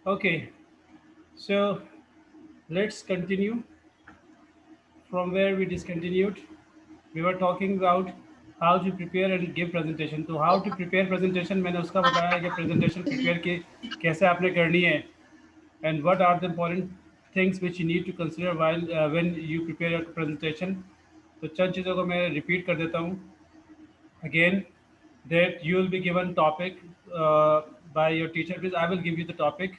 Okay, so let's continue from where we discontinued. We were talking about how to prepare and give presentation. तो how to prepare presentation मैंने उसका बताया कि presentation prepare के कैसे आपने करनी है and what are the important things which you need to consider while when you prepare your presentation. तो चंद चीज़ों को मैं repeat कर देता हूँ again, that you will be given topic by your teacher. Please, I will give you the topic,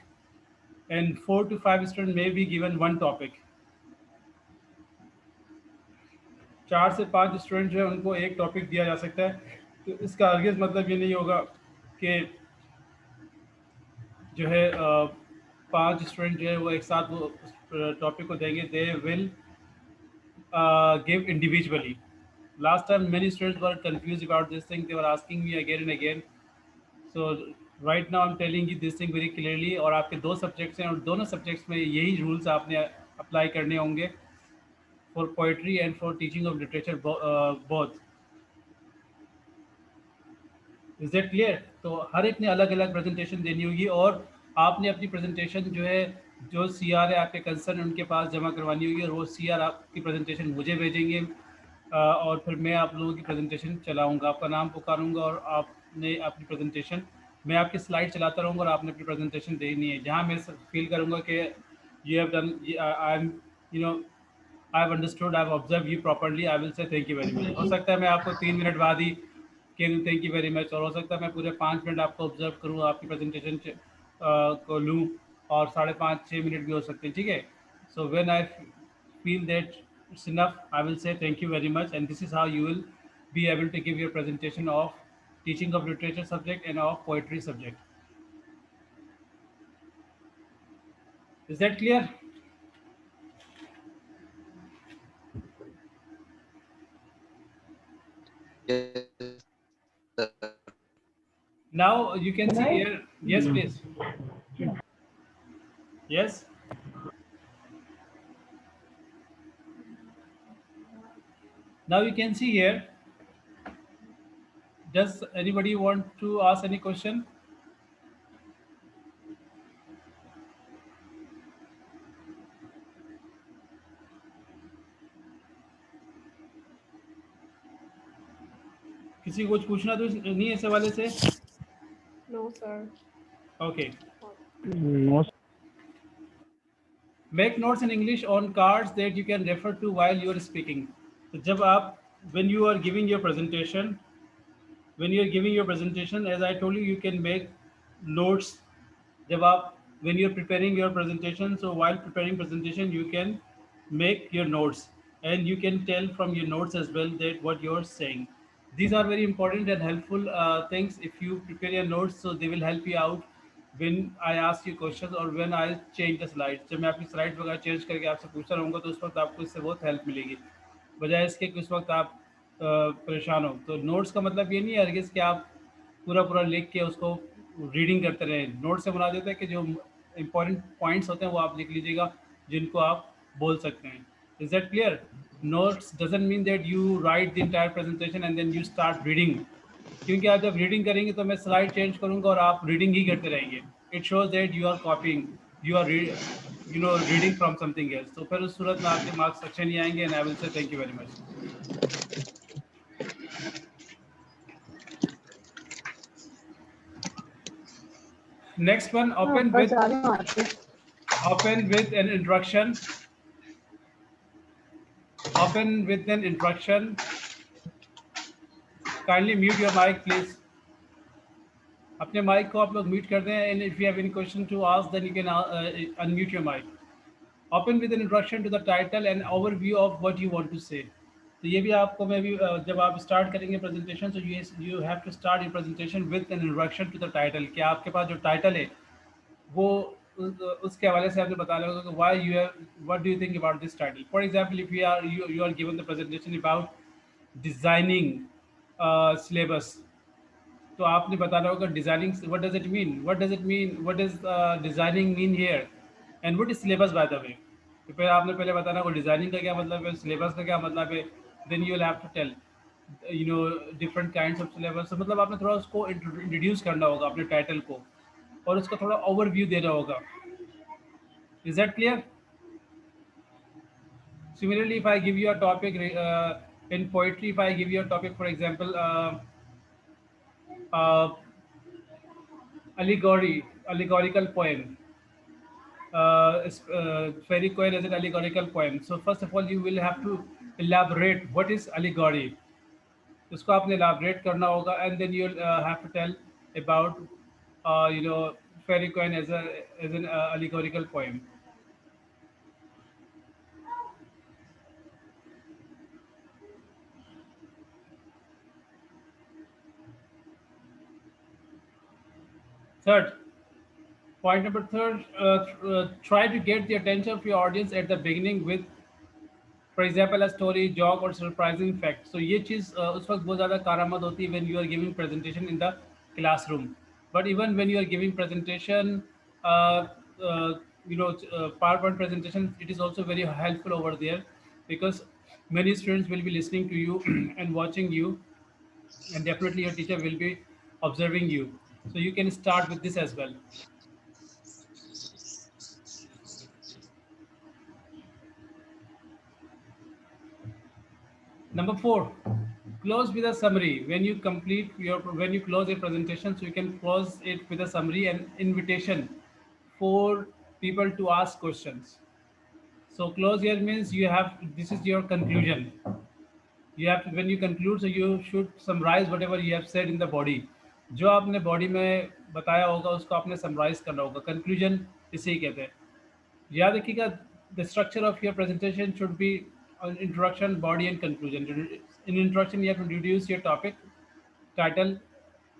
and 4 to 5 students may be given one topic. 4 से 5 student जो है उनको एक टॉपिक दिया जा सकता है। तो इसका हरगिज़ मतलब ये नहीं होगा कि जो है 5 स्टूडेंट जो है वो एक साथ वो टॉपिक को देंगे। They will give individually. Last time many students were confused about this thing. They were asking me again and again. So right now I'm telling you this thing very clearly. और आपके दो subjects हैं और दोनों subjects में यही rules आपने apply करने होंगे for poetry and for teaching of literature both. Is that clear? तो हर एक ने अलग अलग प्रेजेंटेशन देनी होगी और आपने अपनी प्रेजेंटेशन जो है जो सी आर है आपके कंसर्न उनके पास जमा करवानी होगी और वो सी आर आपकी प्रेजेंटेशन मुझे भेजेंगे और फिर मैं आप लोगों की प्रेजेंटेशन चलाऊंगा, आपका नाम पुकारूंगा और आपने अपनी प्रेजेंटेशन, मैं आपकी स्लाइड चलाता रहूँगा और आपने अपनी प्रेजेंटेशन देनी है। जहाँ मैं फील करूँगा कि you have done, I am you know I have understood, I have observe you properly, I will say thank you very much. हो सकता है मैं आपको 3 मिनट बाद ही कह दूँ थैंक यू वेरी मच, और हो सकता है मैं पूरे 5 मिनट आपको ऑब्जर्व करूँ, आपकी प्रेजेंटेशन को लूँ और 5.5 6 मिनट भी हो सकते हैं, ठीक है। So when I feel that it's enough, I will say thank you very much, and this is how you will be able to give your presentation of teaching of literature subject and of poetry subject. Is that clear? Yes, sir. Now you can see Can here. Yes, please. Yes. Now you can see here. Does anybody want to ask any question? किसी को कुछ पूछना तो नहीं है इस हवाले से? No, sir. Okay. No, Make notes in English on cards that you can refer to while you are speaking. तो जब आप when you are giving your presentation, as I told you, you can make notes. जब आप when you're preparing your presentation, so while preparing presentation you can make your notes and you can tell from your notes as well that what you're saying. These are very important and helpful things. If you prepare your notes, so they will help you out when I ask you questions or when I change the slides. जब मैं आपकी slide वगैरह change करके आपसे पूछता रहूँगा तो उस वक्त आपको इससे बहुत हेल्प मिलेगी, बजाय इसके कि उस वक्त आप परेशान हो। तो नोट्स का मतलब ये नहीं है हरगिज़ कि आप पूरा पूरा लिख के उसको रीडिंग करते रहें। नोट से मुराद होता है कि जो इंपॉर्टेंट पॉइंट्स होते हैं वो आप लिख लीजिएगा जिनको आप बोल सकते हैं। Is that clear? Notes doesn't mean that you write the entire presentation and then you start reading, क्योंकि आप जब रीडिंग करेंगे तो मैं स्लाइड चेंज करूंगा और आप रीडिंग ही करते रहेंगे। It shows that you are copying, you are reading from something else, तो फिर उस सूरत में आपके मार्क्स अच्छे नहीं आएंगे। And I will say thank you very much. Next one, हाँ, पर जा रहे हैं आते। open with an introduction. Open with an introduction. Kindly mute your mic, please. अपने माइक को आप लोग म्यूट कर दें and if you have any question to ask then you can unmute your mic. Open with an introduction to the title and overview of what you want to say. तो ये भी आपको मैं भी जब आप स्टार्ट करेंगे प्रेजेंटेशन तो you have to start your presentation with an introduction to the title. कि आपके पास जो टाइटल है वो उसके हवाले से आपने बताना होगा कि why you have, what do you think about this title. For example if you are given the presentation about designing syllabus, तो आपने बताना होगा designing what does it mean, what is designing mean here and what is syllabus by the way. तो फिर आपने पहले बताना होगा डिजाइनिंग का क्या मतलब है, सिलेबस का क्या मतलब है। Then you will have to tell different kinds of syllabus. मतलब आपने थोड़ा उसको इंट्रोड्यूस करना होगा अपने टाइटल को। और उसका थोड़ा ओवरव्यू देना होगा. Is that clear? Similarly, if I give you a topic in poetry, if I give you a topic, for example, uh, allegorical poem. Fairy coin is an allegorical poem. So first of all, you will have to elaborate what is allegory. उसको आपने elaborate करना होगा, and then you'll have to tell about fairy coin as an allegorical poem. Third, point number third, try to get the attention of your audience at the beginning with, for example, a story, joke or surprising fact. So ये चीज़ उस वक्त बहुत ज़्यादा कारआमद होती है when you are giving presentation in the classroom. But even when you are giving presentation, uh, PowerPoint presentation, it is also very helpful over there, because many students will be listening to you and watching you, and definitely your teacher will be observing you. So you can start with this as well. Number four, close with a summary. When you close a presentation, so you can close it with a summary and invitation for people to ask questions. So close here means this is your conclusion. You have to, when you conclude, so you should summarize whatever you have said in the body. जो आपने body में बताया होगा उसको आपने summarise करना होगा. Conclusion इसे ही कहते हैं. याद रखिएगा, the structure of your presentation should be an introduction, body and conclusion. In introduction, you have to introduce your topic, title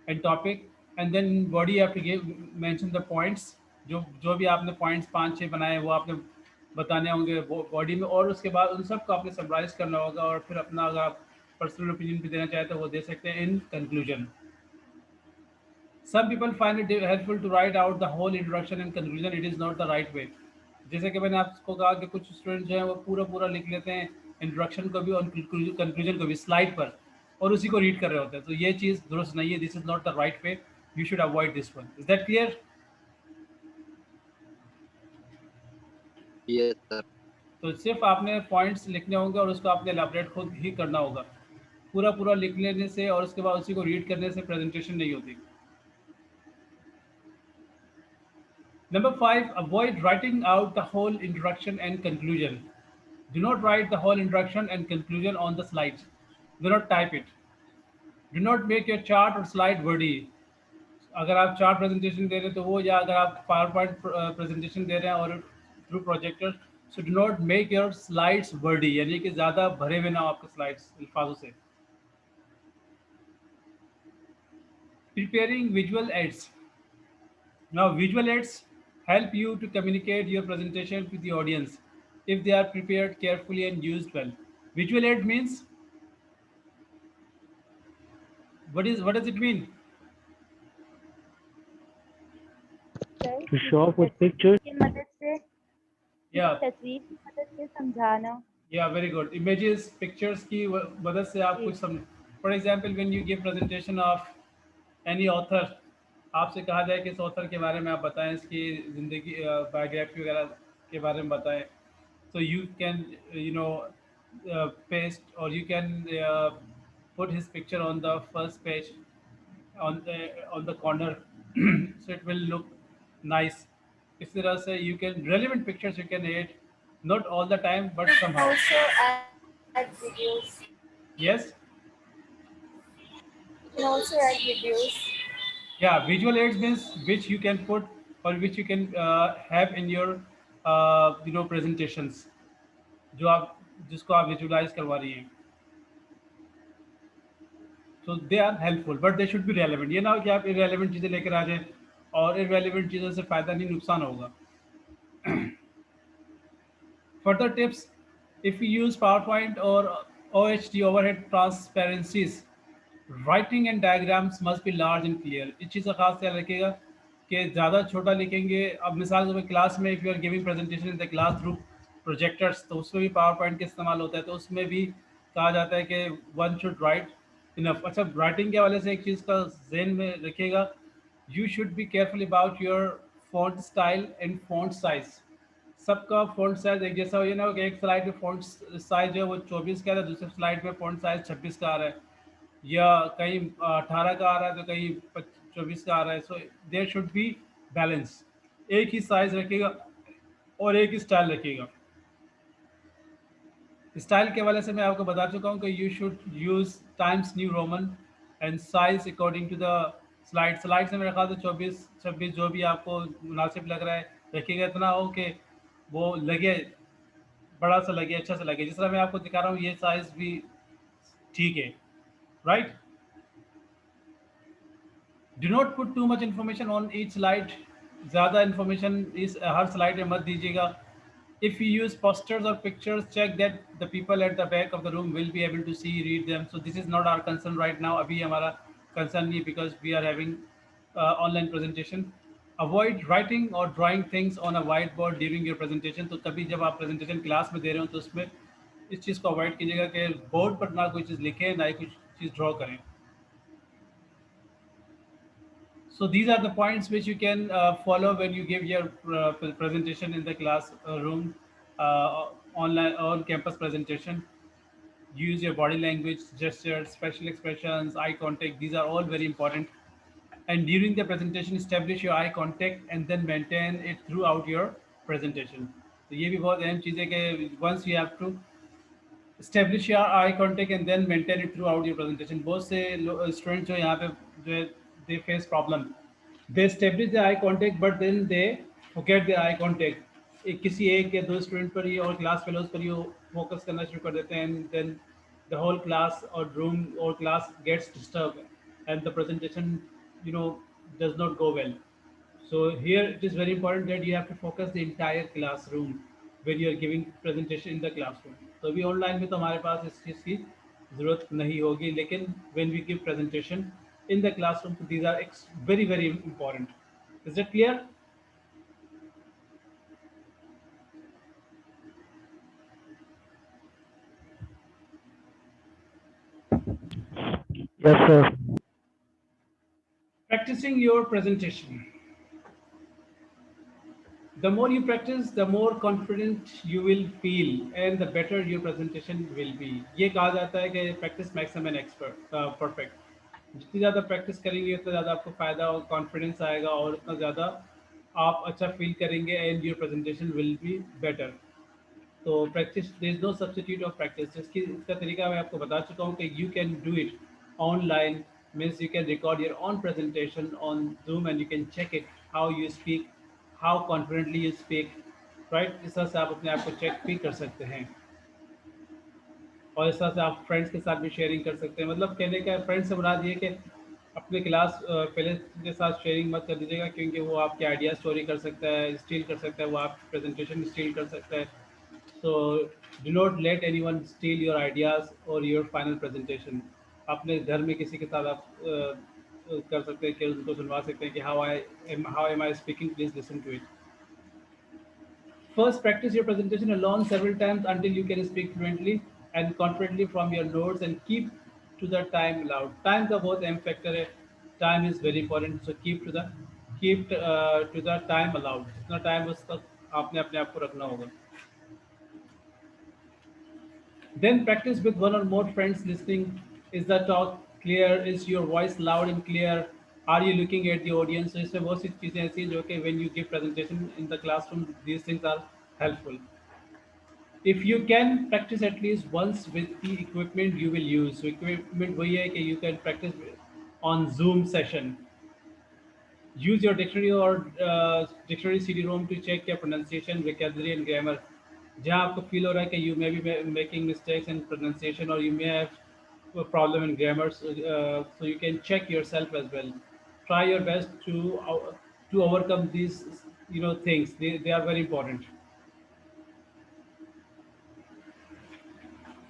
and topic, and then in body you have to mention the points. जो भी आपने points 5-6 बनाए वो आपने बताने होंगे body में, और उसके बाद उन सब को आपने समराइज करना होगा, और फिर अपना अगर आप पर्सनल ओपिनियन भी देना चाहते हैं वो दे सकते हैं in conclusion. Some people find it helpful to write out the whole introduction and conclusion. It is not the right way. जैसे कि मैंने आपको कहा कि कुछ स्टूडेंट जो हैं वो पूरा पूरा लिख लेते हैं इंट्रोडक्शन को भी और कंक्लूजन को भी स्लाइड पर, और उसी को रीड कर रहे होते हैं. तो ये चीज़ दुरुस्त नहीं है. This is not the right way. You should avoid this one. Is that clear? Yes, sir. तो सिर्फ आपने पॉइंट्स लिखने होंगे और उसको आपने एलाबरेट खुद ही करना होगा. पूरा पूरा लिख लेने से और उसके बाद उसी को रीड करने से प्रेजेंटेशन नहीं होती. Number 5, avoid writing out the whole introduction and conclusion. Do not write the whole introduction and conclusion on the slides. Do not type it. Do not make your chart or slide wordy. अगर आप chart presentation दे रहे हैं तो वो, या अगर आप power point presentation दे रहे हैं और through projector, so do not make your slides Verde, यानी कि ज़्यादा भरे हुए ना हो आपके स्लाइड्स अल्फाजों से. Preparing visual aids. Now, visual aids help you to communicate your presentation to the audience if they are prepared carefully and used well. Visual aid means, what does it mean? To show off with pictures. की मदद से Yeah, तस्वीर की मदद से समझाना. yeah, very good. Images, pictures की मदद से आप कुछ समझ. For example, when you give presentation of any author, आपसे कहा जाए कि इस ऑथर के बारे में आप बताएं, इसकी ज़िंदगी बायोग्राफी वगैरह के बारे में बताएं. So you can paste, or you can put his picture on the first page on the corner so it will look nice. इस तरह से you can relevant pictures you can add, not all the time but somehow. Also add videos. Yes. You can also add videos. Yeah, visual aids means which you can put or which you can have in your presentations, जिसको आप visualize करवा रही हैं. So they are helpful, but they should be relevant. ये ना हो कि आप irrelevant चीज़ें लेकर आ जाएं, और irrelevant चीज़ों से फ़ायदा नहीं, नुकसान होगा. Further tips: if you use PowerPoint or OHD overhead transparencies, writing and diagrams must be large and clear. इस चीज़ का खास ख्याल रखिएगा कि ज़्यादा छोटा लिखेंगे. अब मिसाल के तौर पर क्लास में if you are giving presentation in the class through projectors, तो उसमें भी PowerPoint का इस्तेमाल होता है, तो उसमें भी कहा जाता है कि one should write enough. अच्छा, राइटिंग के हवाले से एक चीज़ का ज़हन में रखिएगा You should be careful about your font style and font size. सबका font size एक जैसा हो, ये ना हो कि एक स्लाइड में font size जो है वो 24 का है, दूसरे स्लाइड में font size 26 का आ रहा है, या कहीं 18 का आ रहा है तो कहीं 24 का आ रहा है. So there should be balance. एक ही साइज रखिएगा और एक ही स्टाइल रखिएगा. स्टाइल के वाले से मैं आपको बता चुका हूँ कि you should use Times New Roman and size according to the slide. Slide से मेरा ख्याल से 24 26 जो भी आपको मुनासिब लग रहा है रखिएगा. इतना हो कि वो लगे, बड़ा सा लगे, अच्छा सा लगे. जिस तरह मैं आपको दिखा रहा हूँ ये साइज भी ठीक है. Right. Do not put too much information on each slide. ज़्यादा इन्फॉर्मेशन इस हर स्लाइड में मत दीजिएगा. If you use posters or pictures, check that the people at the back of the room will be able to see, read them. So this is not our concern right now. अभी हमारा concern नहीं, because we are having online presentation. Avoid writing or drawing things on a whiteboard during your presentation. तो कभी जब आप presentation class में दे रहे हो तो उसमें इस चीज़ को avoid कीजिएगा कि board पर ना कोई चीज़ लिखें, ना ही कुछ चीज़ draw करें. So these are the points which you can follow when you give your presentation in the class room, online on campus presentation. Use your body language, gestures, facial expressions, eye contact. These are all very important. And during the presentation, establish your eye contact and then maintain it throughout your presentation. तो ये भी बहुत अहम चीज़ है कि once you have to establish your eye contact and then maintain it throughout your presentation. बहुत से students जो यहाँ पे जो है they face problem. They establish the eye contact but then they forget the eye contact. किसी एक या दो स्टूडेंट पर ही और क्लास फेलोज पर ही फोकस करना शुरू कर देते हैं, and then the whole class or room or class gets disturbed and the presentation, you know, does not go well. So here it is very important that you have to focus the entire classroom when you are giving presentation in the classroom. तो अभी online में तो हमारे पास इस चीज़ की ज़रूरत नहीं होगी, लेकिन when we give presentation in the classroom, these are very very important. Is that clear? Yes, sir. Practicing your presentation. The more you practice, the more confident you will feel and the better your presentation will be. ये कहा जाता है कि practice makes a man expert, perfect. जितनी ज़्यादा practice करेंगे उतना ज़्यादा आपको फ़ायदा और कॉन्फिडेंस आएगा और उतना ज़्यादा आप अच्छा फील करेंगे and your presentation will be better. तो practice, there is no substitute of practice. इसका तरीका मैं आपको बता चुका हूँ कि you can do it online. Means you can record your own presentation on Zoom and you can check it how you speak, how confidently you speak. Right. इस तरह से आप अपने आप को चेक भी कर सकते हैं और इस तरह से आप फ्रेंड्स के साथ भी शेयरिंग कर सकते हैं. मतलब कहने का फ्रेंड्स से मुराद ये कि अपने क्लास पहले के साथ शेयरिंग मत कर दीजिएगा, क्योंकि वो आपके आइडिया स्टोरी कर सकता है, स्टील कर सकता है, वो आपकी प्रेजेंटेशन स्टील कर सकता है. So do not let anyone steel your ideas और योर फाइनल प्रेजेंटेशन. अपने घर में किसी के साथ आप कर सकते हैं कि उनको सुनवा सकते हैं कि how am I speaking, please listen to it. First, practice your presentation alone several times until you can speak fluently and confidently from your notes, and keep to the time allowed. Time का बहुत अहम factor है. Time is very important, so keep to the time allowed. जितना time उस तक आपने अपने आप को रखना होगा. Then practice with one or more friends listening. Is the talk clear? Is your voice loud and clear? Are you looking at the audience? So इसमें बहुत सी चीज़ें ऐसी हैं जो कि when you give presentation in the classroom, these things are helpful. If you can practice at least once with the equipment you will use. So equipment वही है कि you can practice on Zoom session. Use your dictionary or dictionary CD-ROM to check your pronunciation, vocabulary and grammar. जहाँ आपको feel हो रहा है कि you may be making mistakes in pronunciation or you may have a problem in grammar, so you can check yourself as well. Try your best to overcome these things. They are very important.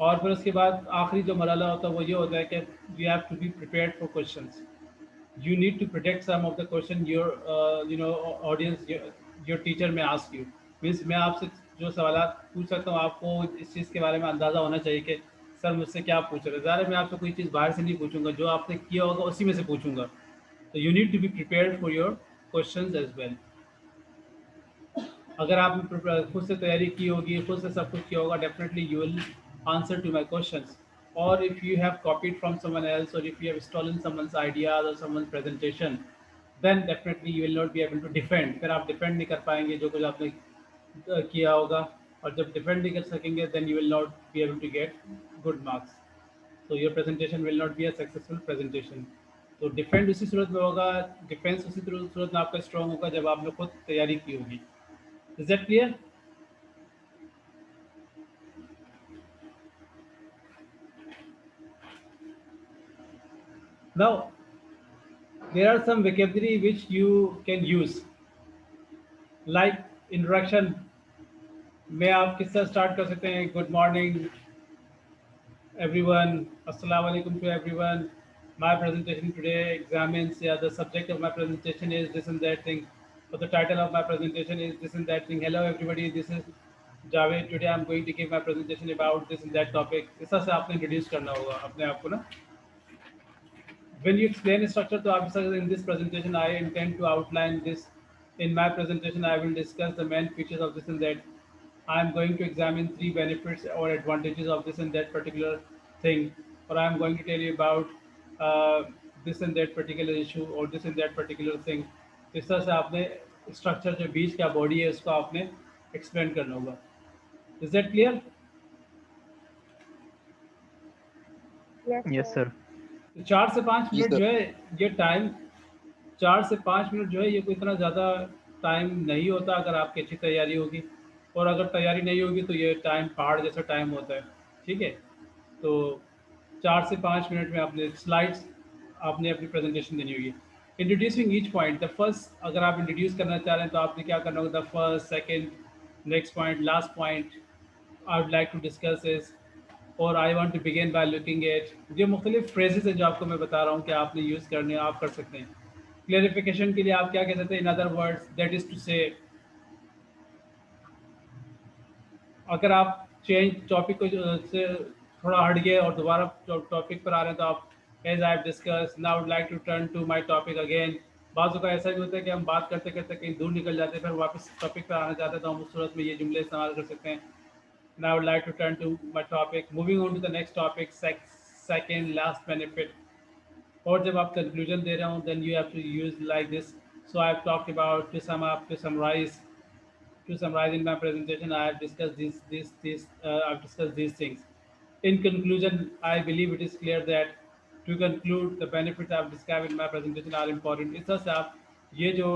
और फिर उसके बाद आखिरी जो मरहला होता है वो ये होता है कि you have to be prepared for questions. You need to predict some of the question your audience, your teacher may ask you. Means मैं आपसे जो सवालात पूछ सकता हूँ, आपको इस चीज़ के बारे में अंदाज़ा होना चाहिए कि सर मुझसे क्या पूछ रहे हैं. ज़ाहिर है मैं आपसे कोई चीज़ बाहर से नहीं पूछूंगा, जो आपने किया होगा उसी में से पूछूंगा. So you need to be prepared for your questions as well. अगर आपने खुद से तैयारी की होगी, खुद से सब कुछ किया होगा, definitely you will answer to my questions. Or if you have copied from someone else, or if you have stolen someone's ideas or someone's presentation, then definitely you will not be able to defend. फिर आप defend नहीं कर पाएंगे जो कुछ आपने किया होगा, और जब defend नहीं कर सकेंगे, then you will not be able to get good marks. So your presentation will not be a successful presentation. तो डिफेंड उसी सूरत में होगा, डिफेंस उसी सूरत में आपका स्ट्रॉन्ग होगा जब आपने खुद तैयारी की होगी. Is that clear? Now, there are some vocabulary which you can use, like introduction. में आप किससे start कर सकते हैं? Good morning, everyone. Assalamu alaikum to everyone. My presentation today examines, yeah, the subject of my presentation is this and that thing, or the title of my presentation is this and that thing. Hello everybody, this is Javed. Today I'm going to give my presentation about this and that topic. इस तरह से आपने introduce करना होगा अपने आप को ना. When you explain structure to officers in this presentation, I intend to outline this. In my presentation, I will discuss the main features of this and that. I am going to examine 3 benefits or advantages of this and that particular thing, or I am going to tell you about this and that particular issue or this and that particular thing. इस तरह से आपने structure जो बीच का body है उसको आपने explain करना होगा. Is that clear? Yes, Yes, sir. sir. 4 से 5 जी मिनट सर। जो है ये टाइम, 4 से 5 मिनट जो है ये कोई इतना ज़्यादा टाइम नहीं होता अगर आपकी अच्छी तैयारी होगी, और अगर तैयारी नहीं होगी तो ये टाइम पहाड़ जैसा टाइम होता है. ठीक है, तो 4 से 5 मिनट में आपने स्लाइड्स आपने अपनी प्रेजेंटेशन देनी होगी. Introducing each point, the first अगर आप इंट्रोड्यूस करना चाह रहे हैं तो आपने क्या करना होगा, the first, second, next point, last point I would like to discuss is, और I want to begin by looking at. ये मुख्तलिफ फ्रेजेस हैं जो आपको मैं बता रहा हूँ कि आपने यूज़ करने, आप कर सकते हैं. क्लियरिफिकेशन के लिए आप क्या कह सकते हैं, in other words, that is to say, अगर आप चेंज टॉपिक को से थोड़ा हट गए और दोबारा टॉपिक पर आ रहे हैं तो आप, as I have discuss now would like to turn to my topic again. बाज़ों का ऐसा भी होता है कि हम बात करते करते कहीं दूर निकल जाते हैं, फिर वापस टॉपिक पर आना चाहते हैं, तो हम उस सूरत में ये जुमले इस्तेमाल कर सकते हैं. Now I would like to turn to my topic. Moving on to the next topic, second last benefit. और जब आप conclusion दे रहे हो, then you have to use like this. So I've talked about, to sum up, to summarize in my presentation, I have discussed I've discussed these things. In conclusion, I believe it is clear that to conclude, the benefits I've described in my presentation are important. इस तरह से आप ये जो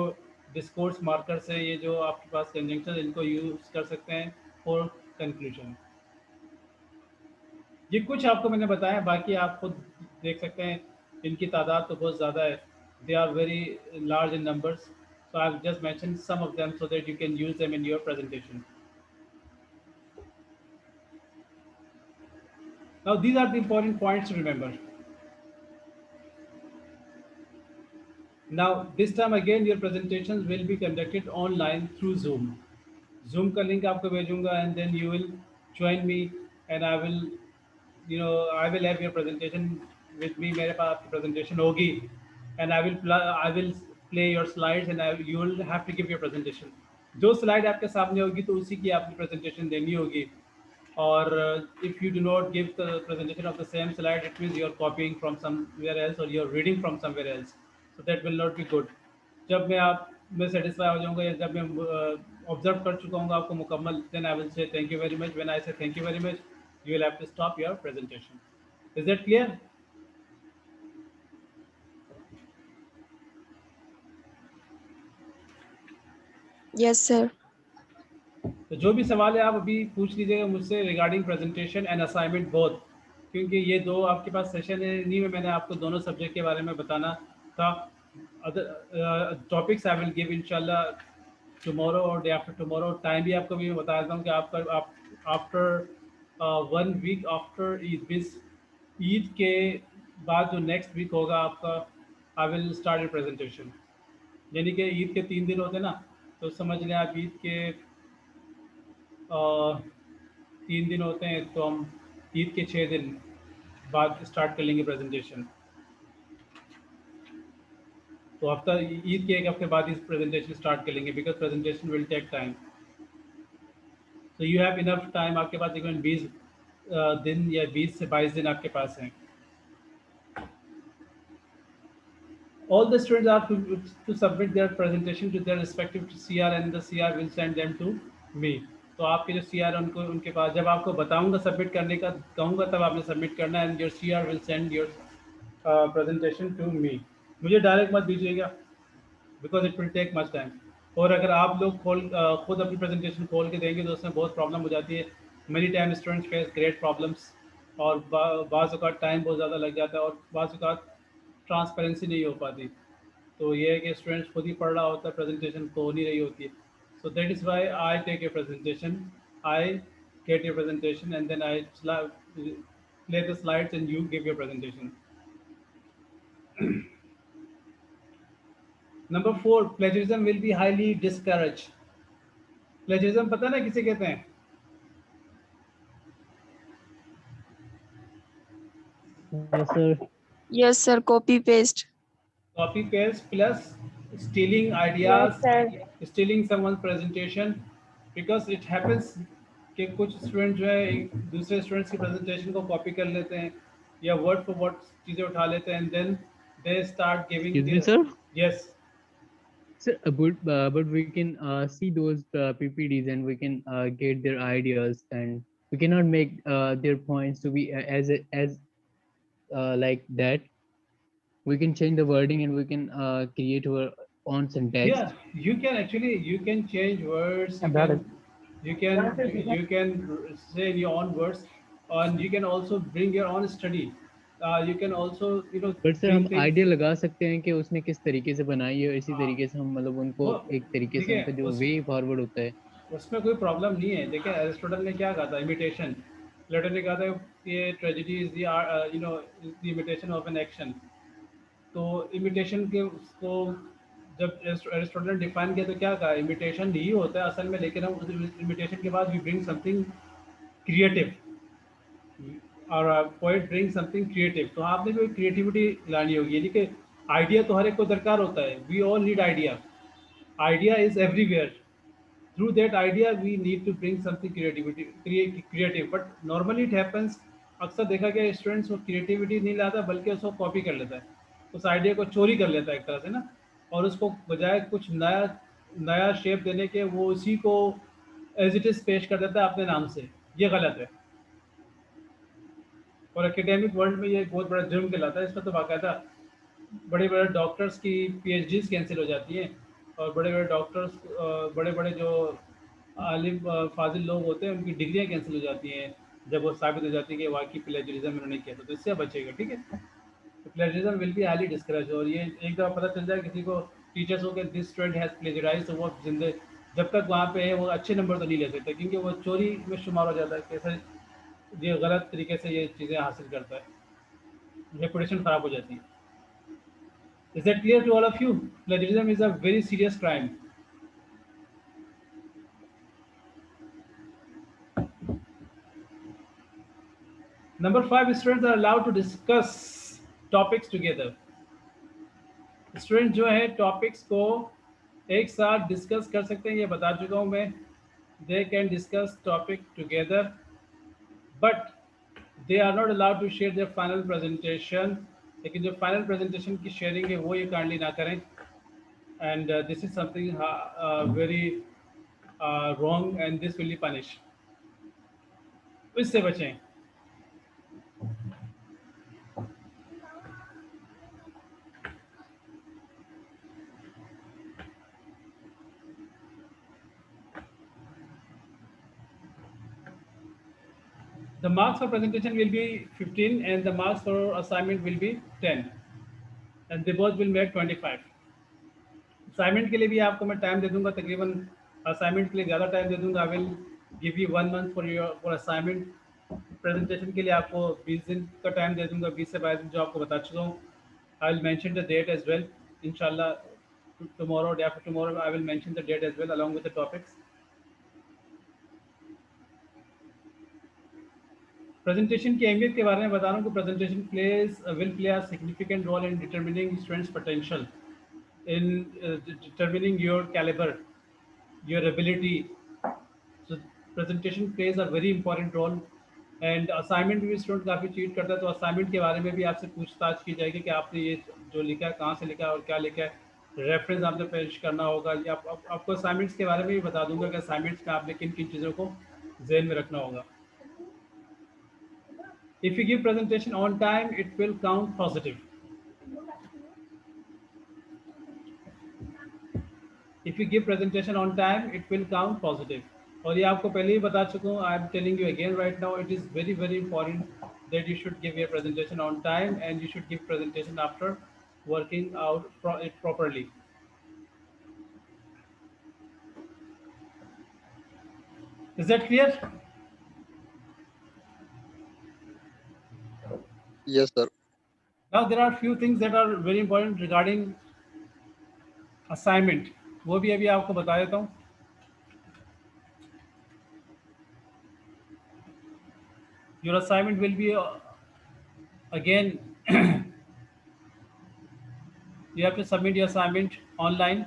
discourse markers है, ये जो आपके पास conjunctions, इनको use कर सकते हैं for conclusion. ये कुछ आपको मैंने बताया, बाकी आप खुद देख सकते हैं. इनकी तादाद तो बहुत ज़्यादा है. They are very large in numbers. So I've just mentioned some of them so that you can use them in your presentation. Now these are the important points to remember. Now this time again your presentations will be conducted online through Zoom. Zoom का link आपको भेजूंगा and then you will join me and I will, I will have your presentation with me. मेरे पास आपकी presentation होगी and I will play your slides and you will have to give your presentation. जो slide आपके सामने होगी तो उसी की आपकी presentation देनी होगी. और if you do not give the presentation of the same slide, it means you are copying from somewhere else or you are reading from somewhere else. So that will not be good. जब मैं satisfy हो जाऊंगा या जब मैं observe कर चुका हूँ आपको मुकम्मल, then I will say thank you very much. When I say thank you very much, you will have to stop your presentation. Is that clear? Yes, sir. तो जो भी सवाल है आप अभी पूछ लीजिएगा मुझसे regarding presentation and assignment both, क्योंकि ये दो आपके पास सेशन है. नहीं में मैंने आपको दोनों सब्जेक्ट के बारे में बताना था. Other topics I will give इंशाल्लाह टुमारो और डे आफ्टर टुमारो. टाइम भी आपको भी मैं बता देता हूँ कि आप after 1 week after Eid, means Eid के बाद जो नेक्स्ट वीक होगा आपका, I will start your presentation. यानी कि ईद के 3 दिन होते हैं ना, तो समझ लें आप ईद के 3 दिन होते हैं, तो हम ईद के 6 दिन बाद स्टार्ट कर लेंगे प्रेजेंटेशन. तो हफ्ता ईद के एक हफ्ते बाद इस प्रेजेंटेशन स्टार्ट कर लेंगे, because presentation will take time. तो यू हैव इनफ टाइम, आपके पास तकरीबन 20 दिन या 20 से 22 दिन आपके पास हैं। All the students are to submit their presentation to their respective CR and the CR will send them to me. तो आपके जो CR है उनको उनके पास जब आपको बताऊंगा सबमिट करने का कहूँगा तब आपने सबमिट करना है, and your CR will send your presentation to me. मुझे डायरेक्ट मत दीजिएगा because it will take much time. और अगर आप लोग खुद अपनी प्रेजेंटेशन खोल के देंगे तो उसमें बहुत प्रॉब्लम हो जाती है। Many time students face great problems, और बाज़ औक़ात टाइम बहुत ज़्यादा लग जाता है और बाज़ औक़ात ट्रांसपेरेंसी नहीं हो पाती। तो ये है कि स्टूडेंट्स खुद ही पढ़ रहा होता है, प्रेजेंटेशन तो हो नहीं रही होती है। So that is why I take a presentation, I get your presentation and then I play the slides and you give your presentation. Number 4, plagiarism will be highly discouraged. Plagiarism पता ना किसे कहते हैं? Yes, sir. Yes, sir. Copy paste. Copy paste plus stealing Yes, ideas, sir. stealing someone's presentation, because it happens कि कुछ student जो है एक दूसरे स्टूडेंट्स की प्रेजेंटेशन को कॉपी कर लेते हैं या वर्ड फॉर वर्ड चीज़ें उठा लेते हैं, and then they start giving Excuse me, there. sir. Yes Sir, but we can see those PPDs and we can get their ideas, and we cannot make their points to be as like that. We can change the wording and we can create our own syntax. Yeah, you can actually you can change words. You Got it. can you can say in your own words, and you can also bring your own study. You can also but sir bring हम things. Idea लगा सकते हैं कि उसने किस तरीके से बनाई है, इसी हाँ, तरीके से हम मतलब उनको वो एक तरीके से देखिए उनका जो वे फॉरवर्ड होता है। उसमें कोई प्रॉब्लम नहीं है। देखिए एरिस्टोटल ने क्या कहा था, इमिटेशन। प्लेटो ने कहा था कि tragedy is the imitation of an action. तो इमिटेशन के उसको जब एरिस्टोटल ने डिफाइन किया तो क्या कहा, इमिटेशन ही होता है असल में, लेकिन हम उस इमिटेशन के बाद वी ब्रिंग समथिंग क्रिएटिव, और पोएट ब्रिंग समथिंग क्रिएटिव। तो आपने भी क्रिएटिविटी लानी होगी, यानी कि आइडिया तो हर एक को दरकार होता है। We all need idea, idea is everywhere. Through that idea we need to bring something creative, but normally it happens, अक्सर देखा गया स्टूडेंट्स वो क्रिएटिविटी नहीं लाता बल्कि उसको कॉपी कर लेता है, उस आइडिया को चोरी कर लेता है एक तरह से ना, और उसको बजाय कुछ नया नया शेप देने के वो उसी को एज इट इज़ पेश कर देता है अपने नाम से। ये गलत है, और एकेडमिक वर्ल्ड में ये एक बहुत बड़ा जुर्म कहलाता है। इसमें तो बाकायदा बड़े बड़े डॉक्टर्स की PhDs कैंसिल हो जाती हैं, और बड़े बड़े डॉक्टर्स बड़े बड़े जो आलिम फाजिल लोग होते हैं उनकी डिग्रियां कैंसिल हो जाती हैं जब वो साबित हो जाती है कि वाकई प्लेजरिज्म इन्होंने किया था। तो इससे बचेगा, ठीक है। तो plagiarism will be highly discourage, और ये एक दफ़ा पता चल जाए किसी को, टीचर्स को, कि दिस स्टूडेंट हैज़ प्लेजराइज, तो वो जिंदे जब तक वहाँ पे है वो अच्छे नंबर तो नहीं ले सकते, क्योंकि वो चोरी में शुमार हो जाता है। कैसे ये गलत तरीके से ये चीज़ें हासिल करता है, रेपुटेशन ख़राब हो जाती है। Is that clear to all of you? Plagiarism is a very serious crime. Number 5, students are allowed to discuss topics together. Student जो है टॉपिक्स को एक साथ डिस्कस कर सकते हैं, ये बता चुका हूँ मैं। They can discuss topic together, but they are not allowed to share their final presentation. लेकिन जो फाइनल प्रेजेंटेशन की शेयरिंग है वो ये काइंडली ना करें, and this is something very wrong and this will be punish. इससे बचें। The marks for presentation will be 15 and the marks for assignment will be 10, and they both will make 25. Assignment के लिए भी आपको मैं time दे दूंगा, तकरीबन assignment के लिए ज़्यादा टाइम दे दूंगा। आई will give you 1 month for assignment. Presentation के लिए आपको 20 दिन का टाइम दे दूंगा, 20 से 22 दिन, जो आपको बता चुका हूँ। I will mention the date as well, इंशाल्लाह tomorrow day after tomorrow I will mention the date as well along with the topics. Presentation की अहमियत के बारे में बता रहा हूँ कि presentation will play a significant role in determining students potential. in determining your caliber, your ability. So presentation plays a very important role. And assignment भी स्टूडेंट काफ़ी चीट करता है, तो असाइनमेंट के बारे में भी आपसे पूछताछ की जाएगी कि आपने ये जो लिखा है कहाँ से लिखा है और क्या लिखा है, रेफरेंस आपने पेश करना होगा। या आपको असाइनमेंट्स के बारे में भी बता दूंगा कि असाइनमेंट्स में आपने किन किन चीज़ों को जहन में रखना होगा। If you give presentation on time it will count positive. If you give presentation on time it will count positive. और ये आपको पहले ही बता चुका हूँ, I am telling you again right now, it is very very important that you should give your presentation on time and you should give presentation after working out it properly. Is that clear? Yes, sir. Now there are few things that are very important regarding assignment, वो भी अभी आपको बता देता हूँ। Your assignment will be again you have to submit your assignment online.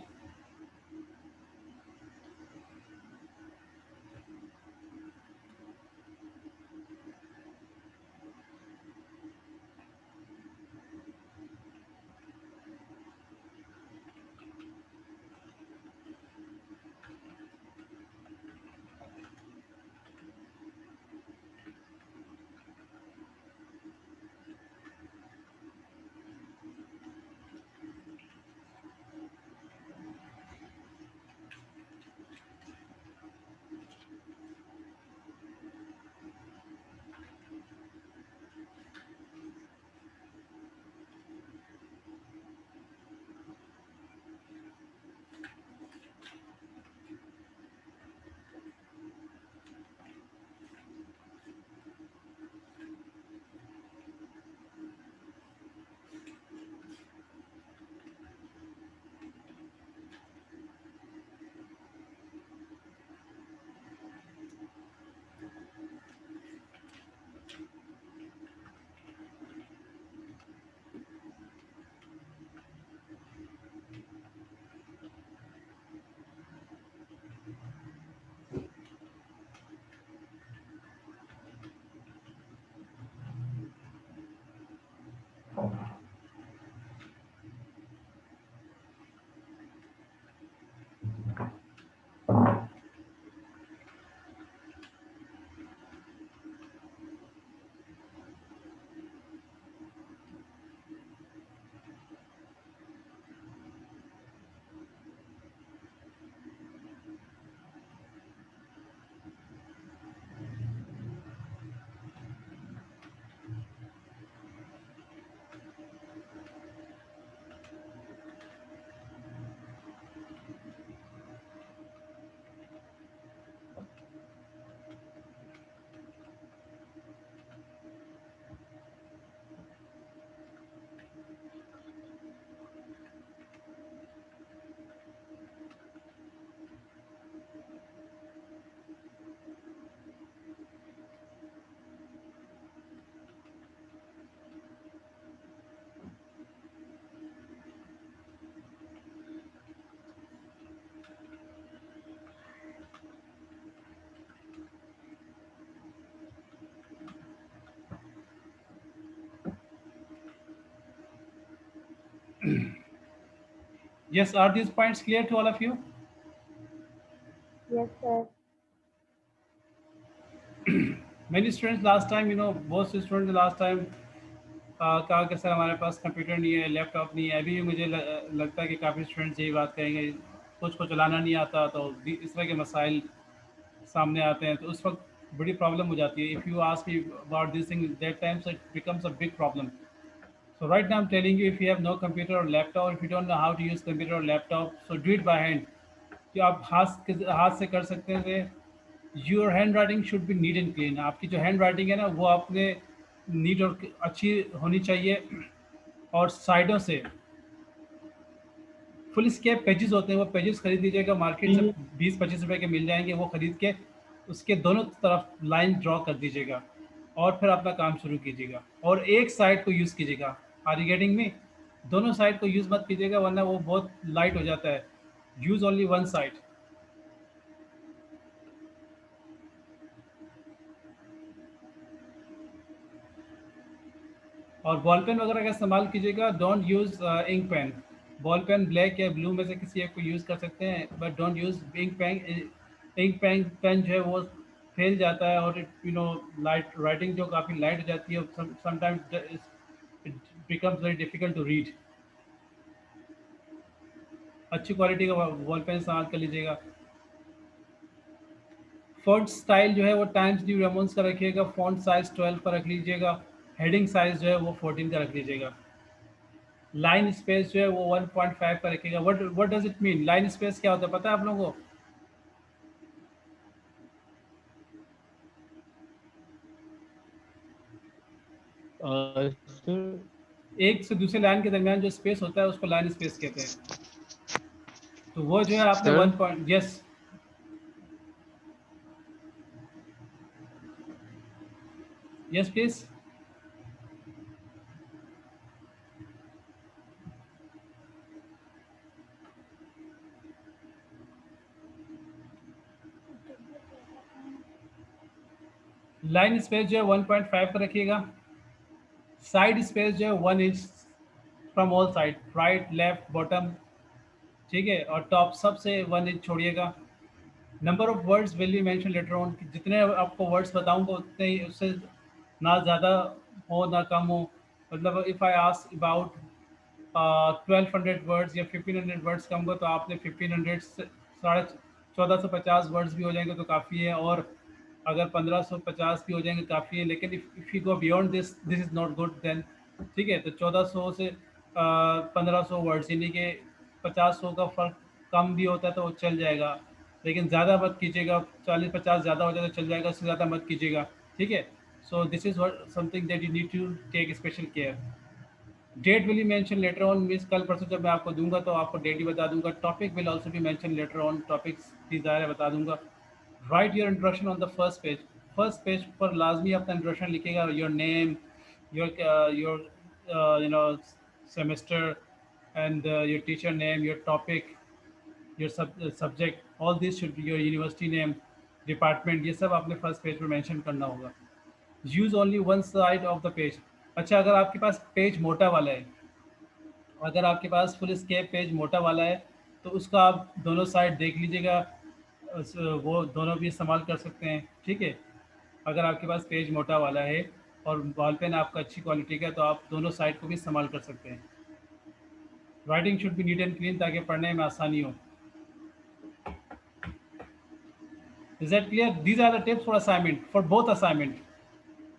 Yes, are these points clear to all of you? Yes, sir. Many students last time, बहुत से students last time कहा कि सर हमारे पास computer नहीं है, laptop नहीं है। अभी भी मुझे लगता है कि काफ़ी स्टूडेंट्स यही बात करेंगे, कुछ को चलाना नहीं आता, तो इस तरह के मसाइल सामने आते हैं, तो उस वक्त बड़ी प्रॉब्लम हो जाती है। If you ask me about this thing that times it becomes a big problem. So right now I'm telling you, if you have no computer or laptop, or if you don't know how to use computer or laptop, so do it by hand. कि आप हाथ से कर सकते हैं। Your hand writing should be neat and clean. आपकी जो hand writing है ना, वो आपने नीट और अच्छी होनी चाहिए। और साइडों से फुल स्केप पेजेस होते हैं, वो पेजेस खरीद लीजिएगा मार्केट से, 20-25 रुपए के मिल जाएंगे। वो खरीद के उसके दोनों तरफ लाइन ड्रॉ कर दीजिएगा और फिर अपना काम शुरू कीजिएगा और एक साइड को यूज़ कीजिएगा। Are you getting me? दोनों साइड को यूज़ मत कीजिएगा वरना वो बहुत लाइट हो जाता है। Use only one side. और बॉल पेन वगैरह का इस्तेमाल कीजिएगा, don't use ink pen. Ball pen black या ब्लू में से किसी एक को यूज़ कर सकते हैं, but don't use ink pen. Ink pen जो है वो फैल जाता है और लाइट राइटिंग जो काफ़ी लाइट हो जाती है, sometimes it becomes very difficult to read. अच्छी क्वालिटी का बॉल पेन इस्तेमाल कर लीजिएगा। फ़ॉन्ट स्टाइल जो है वो टाइम्स न्यू रोमन्स का रखिएगा, फ़ॉन्ट साइज़ 12 का रख लीजिएगा, हेडिंग साइज़ जो है वो 14 का रख लीजिएगा। लाइन स्पेस जो है वो 1.5 का रखिएगा। What does it mean? Line space क्या होता है पता है आप लोगों को? Sir, एक से दूसरे लाइन के दरमियान जो स्पेस होता है उसको लाइन स्पेस कहते हैं। तो वो जो है आपने sir, 1 point, yes, yes please. Line space जो है 1.5 का रखिएगा। साइड स्पेस जो है 1 inch from all side, right left bottom, ठीक है, और टॉप सबसे 1 इंच छोड़िएगा। Number of words will be mention later on. जितने आपको वर्ड्स बताऊंगा उतने ही, उससे ना ज़्यादा हो ना कम हो। मतलब if I ask about 1200 words या 1500 वर्ड्स कहूँगा तो आपने 1500 से 1450 वर्ड्स भी हो जाएंगे तो काफ़ी है, और अगर 1550 भी हो जाएंगे काफ़ी है। लेकिन if you go beyond this is not good then, ठीक है। तो 1400 से 1500 वर्ड्स यानी कि 50-100 का फ़र्क कम भी होता है तो वो चल जाएगा, लेकिन ज़्यादा मत कीजिएगा। 40-50 ज़्यादा हो जाए तो चल जाएगा, उससे ज़्यादा मत कीजिएगा, ठीक है। So this is something that you need to take special care. Date will be mention later on, means कल परसों जब मैं आपको दूंगा तो आपको डेट ही बता दूंगा। Topic will also be mention later on, topics भी ज़ाहिर है बता दूंगा। Right your introduction on the first page. First page पर लाजमी अपना इंट्रोडक्शन लिखेगा, your name, your semester and your teacher name, your topic, your subject, all this should be your university name, department, ये सब आपने फर्स्ट पेज पर mention करना होगा। Use only one side of the page. अच्छा, अगर आपके पास पेज मोटा वाला है, अगर आपके पास फुल स्केप पेज मोटा वाला है तो उसका आप दोनों साइड देख लीजिएगा, वो दोनों भी इस्तेमाल कर सकते हैं, ठीक है। अगर आपके पास पेज मोटा वाला है और बॉल पेन आपका अच्छी क्वालिटी का है तो आप दोनों साइड को भी इस्तेमाल कर सकते हैं। Writing should be neat and clean ताकि पढ़ने में आसानी हो। Is that clear? These are the tips for assignment, for both assignment,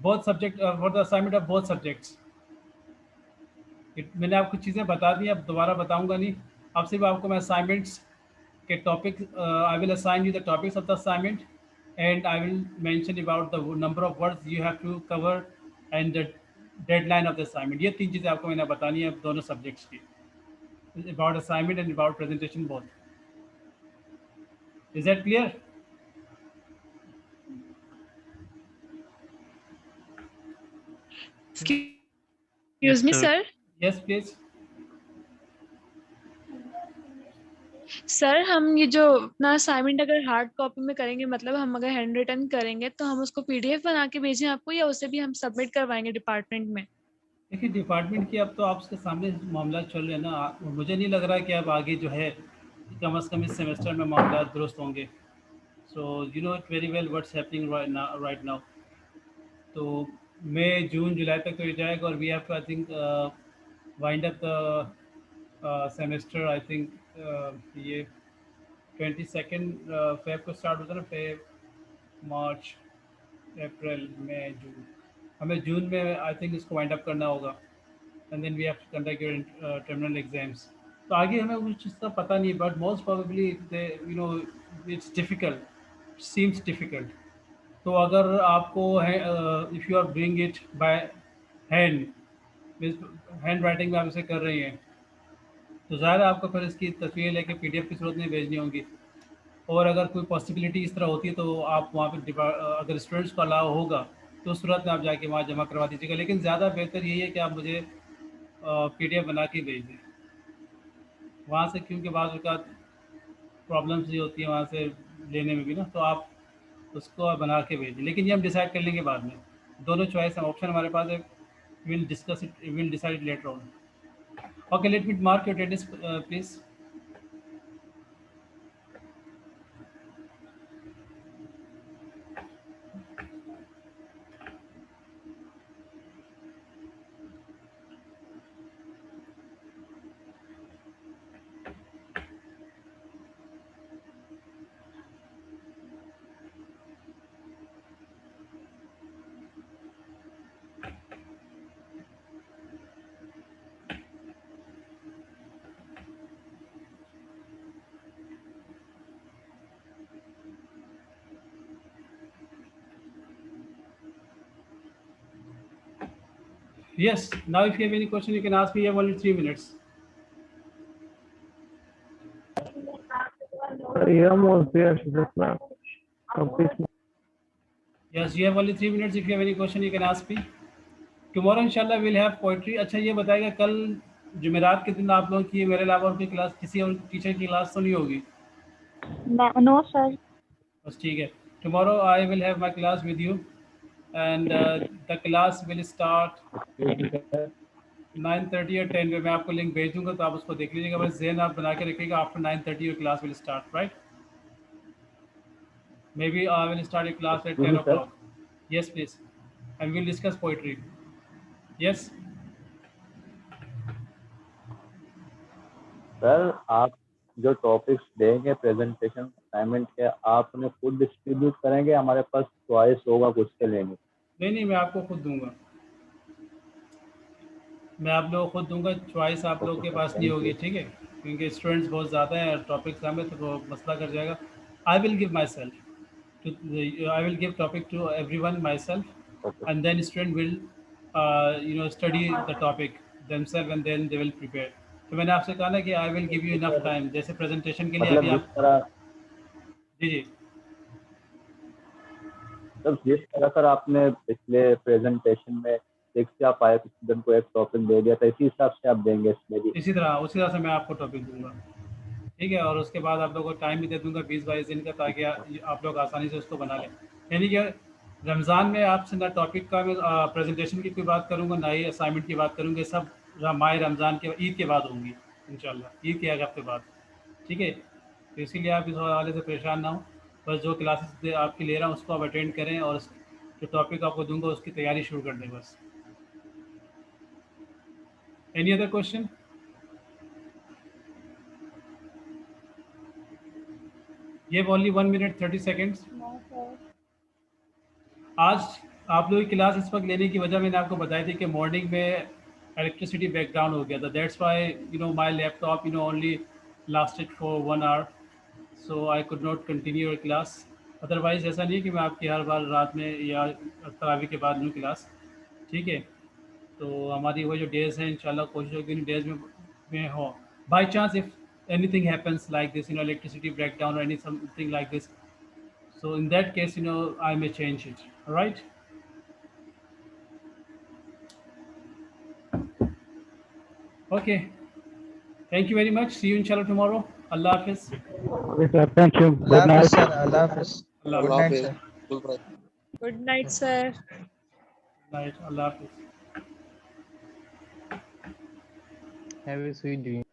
both subject, for the assignment of both subjects. मैंने आपको चीज़ें बता दी, अब दोबारा बताऊंगा नहीं। अब सिर्फ आपको मैं असाइनमेंट्स के topic, I will assign you the topics of the assignment and I will mention about the number of words you have to cover and the deadline of the assignment. ये 3 चीज़ें आपको मैंने बतानी है दोनों सब्जेक्ट्स की, about assignment and about presentation both. Is that clear? Excuse me, yes, sir. sir. Yes please. Sir हम ये जो अपना असाइनमेंट अगर हार्ड कॉपी में करेंगे, मतलब हम अगर हैंड रिटन करेंगे तो हम उसको पीडीएफ बना के भेजें आपको, या उसे भी हम सबमिट करवाएंगे डिपार्टमेंट में? देखिए डिपार्टमेंट की अब तो आपके सामने मामला चल रहे हैं ना, मुझे नहीं लग रहा है कि अब आगे जो है कम अज़ कम इस सेमेस्टर में मामला दुरुस्त होंगे। So you know it very well what's happening right now. तो मई जून जुलाई तक तो ये जाएगा और we have to I think wind up the semester. I think ये 22 फेब को स्टार्ट होता है ना, फेब मार्च अप्रैल मई जून, हमें जून में आई थिंक इसको वाइंड अप करना होगा and then we have to conduct your terminal exams. तो आगे हमें कुछ चीज़ का पता नहीं, but most probably you know it's difficult, seems difficult. तो अगर आपको है, if you are doing it by hand, handwriting में आप इसे कर रही हैं, तो ज़ाहिर है आपको फिर इसकी तस्वीर लेके पीडीएफ की सूरत में भेजनी होंगी। और अगर कोई पॉसिबिलिटी इस तरह होती है तो आप वहाँ पे अगर स्टूडेंट्स को अलाउ होगा तो उस सूरत में आप जाके वहाँ जमा करवा दीजिएगा। लेकिन ज़्यादा बेहतर यही है कि आप मुझे PDF बना के भेज दें वहाँ से, क्योंकि बाद का प्रॉब्लम्स भी होती है वहाँ से लेने में भी ना, तो आप उसको बना के भेजें। लेकिन ये हम डिसाइड कर लेंगे बाद में, दोनों चॉइस हम ऑप्शन हमारे पास है, will discuss it, will decide later on. Okay, let me mark your attendance please. Yes, now if you have any question, you can ask me. You have only 3 minutes. almost there, just now. Complete. Yes, you have only 3 minutes. If you have any question, you can ask me. Tomorrow, inshallah, we'll have poetry. अच्छा, ये बताएगा कल जुमेरात के दिन आप लोगों की मेरे अलावा और कोई क्लास, किसी और टीचर की क्लास तो नहीं होगी? No, sir. बस ठीक है. Tomorrow I will have my class with you, and the class will start 9:30 or 10 पे. मैं आपको लिंक भेज दूंगा तो आप उसको देख लीजिएगा. बस ज़हन आप बना के रखिएगा. After 9:30 your class will start, right? Maybe I will start a class at 10 o'clock. Yes, please. And we'll discuss poetry. Yes. Sir आप जो टॉपिक्स देंगे प्रेजेंटेशन असाइनमेंट के, आप उन्हें खुद डिस्ट्रीब्यूट करेंगे, हमारे पास चॉइस होगा कुछ के लेंगे? नहीं, मैं आपको खुद दूंगा. मैं आप लोगों को खुद दूंगा. चॉइस आप लोगों के पास नहीं होगी, ठीक है? क्योंकि स्टूडेंट्स बहुत ज़्यादा हैं, टॉपिक्स हमें तो वो मसला कर जाएगा. आई will give my self to, I will give topic to everyone myself, and then student will study the topic themselves and then they will prepare. तो मैंने आपसे कहा ना कि I will give you enough time. जैसे presentation के लिए मतलब अभी जिस आप तरह जी जिस तरह सर आपने पिछले प्रेजेंटेशन में 6 या 5 स्टूडेंट को एक टॉपिक दे दिया था, इसी हिसाब से आप देंगे इसमें भी? उसी तरह से मैं आपको टॉपिक दूंगा, ठीक है? और उसके बाद आप लोगों को टाइम भी दे दूंगा 20-22 दिन का, ताकि आप लोग आसानी से उसको बना लें. यानी कि रमज़ान में आपसे ना टॉपिक का मैं प्रेजेंटेशन की कोई बात करूंगा, ना ही असाइनमेंट की बात करूंगा. सब माह रमज़ान के ईद के बाद होंगी इंशाल्लाह, ईद के एक हफ्ते बाद, ठीक है? तो इसीलिए आप इस हवाले से परेशान ना हो. बस जो क्लासेस आपकी ले रहा हूँ उसको आप अटेंड करें, और जो टॉपिक आपको दूंगा उसकी तैयारी शुरू कर दें बस. Any other question? ये only 1 minute 30 seconds. No, sir. आज आप लोगों की क्लास इस वक्त लेने की वजह मैंने आपको बताई थी कि मॉर्निंग में इलेक्ट्रिसिटी ब्रेकडाउन हो गया था. That's why my laptop only lasted for 1 hour, so I could not continue your class. Otherwise ऐसा नहीं है कि मैं आपकी हर बार रात में या तरावी के बाद लूँ क्लास, ठीक है? तो हमारी वो जो डेज़ हैं इंशाल्लाह कोशिश होगी इन डेज़ में हो. By chance if anything happens like this, electricity breakdown or any something like this, so in that case I may change it. All right? Okay, thank you very much. See you inshallah tomorrow. Allah Hafiz. Okay, sir. Thank you. Good Allah night. Hafiz, sir. Allah Hafiz. Allah Good night, sir. Good night, sir. Night. Allah Hafiz. Have a sweet dream.